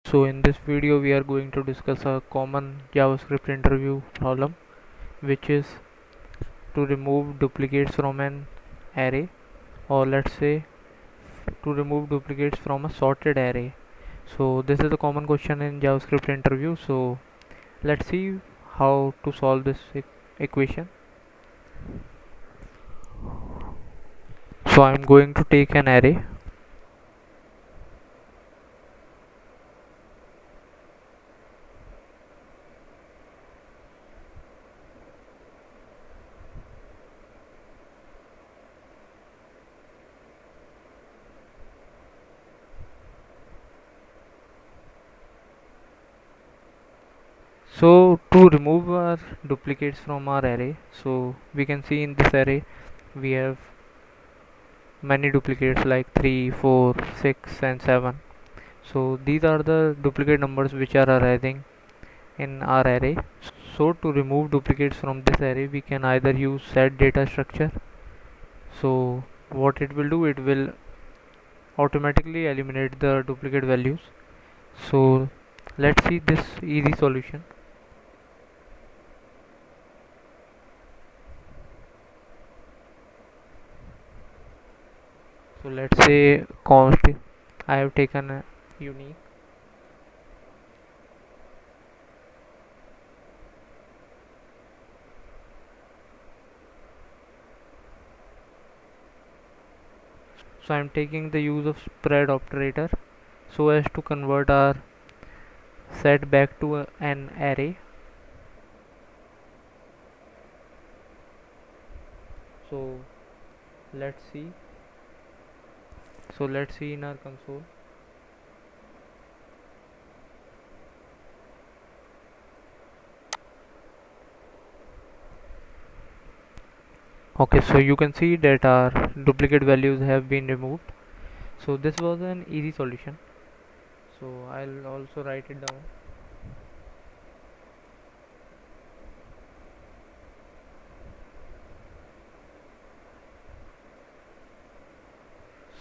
So in this video we are going to discuss a common JavaScript interview problem, which is to remove duplicates from an array, or let's say to remove duplicates from a sorted array. So this is a common question in JavaScript interview. So let's see how to solve this equation. So I'm going to take an array. So to remove our duplicates from our array, so we can see in this array we have many duplicates like 3, 4, 6 and 7. So these are the duplicate numbers which are arising in our array. So to remove duplicates from this array, we can either use set data structure. So what it will do, it will automatically eliminate the duplicate values. So let's see this easy solution. So let's say const, I have taken a unique. So I'm taking the use of spread operator so as to convert our set back to an array. So let's see. So let's see in our console. Okay, so you can see that our duplicate values have been removed. So this was an easy solution. So I'll also write it down.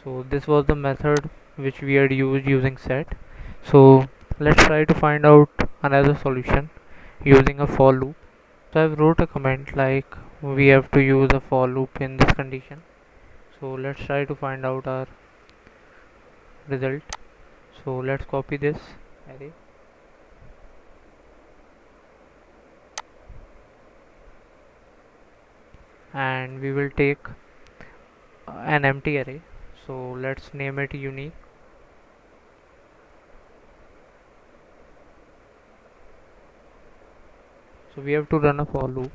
So this was the method which we had used using set. So let's try to find out another solution using a for loop. So I've wrote a comment like we have to use a for loop in this condition. So let's try to find out our result. So let's copy this array and we will take an empty array. So let's name it unique. So we have to run a for loop.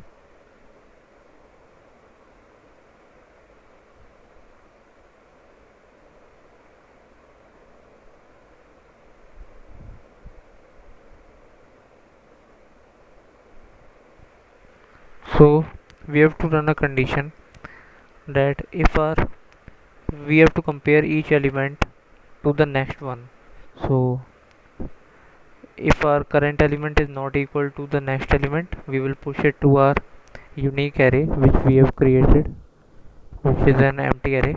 So we have to run a condition that if our we have to compare each element to the next one. So if our current element is not equal to the next element, we will push it to our unique array which we have created, which is an empty array.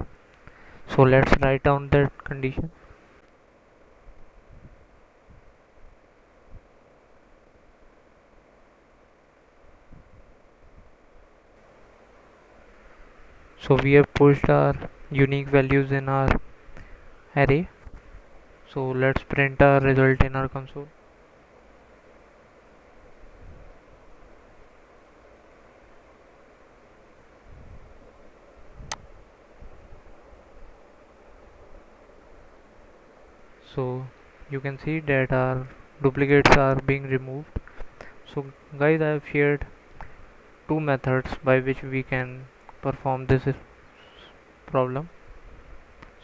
So let's write down that condition. So we have pushed our unique values in our array. So let's print our result in our console. So you can see that our duplicates are being removed. So guys, I have shared two methods by which we can perform this problem.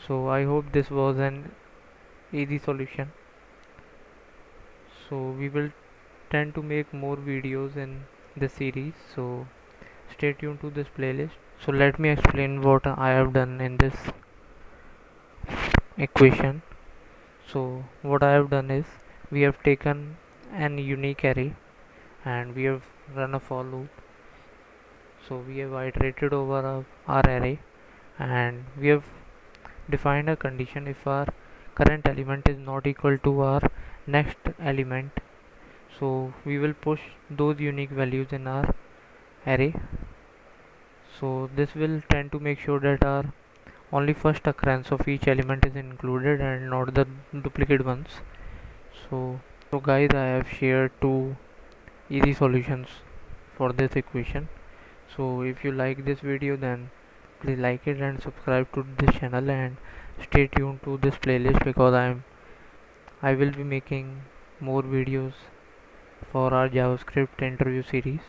So I hope this was an easy solution. So we will tend to make more videos in this series, so stay tuned to this playlist. So let me explain what I have done in this equation. So what I have done is we have taken an unique array and we have run a for loop. So we have iterated over our array and we have defined a condition if our current element is not equal to our next element. So we will push those unique values in our array. So this will tend to make sure that our only first occurrence of each element is included and not the duplicate ones. So guys, I have shared two easy solutions for this equation. So if you like this video, then please like it and subscribe to this channel, and stay tuned to this playlist because I will be making more videos for our JavaScript interview series.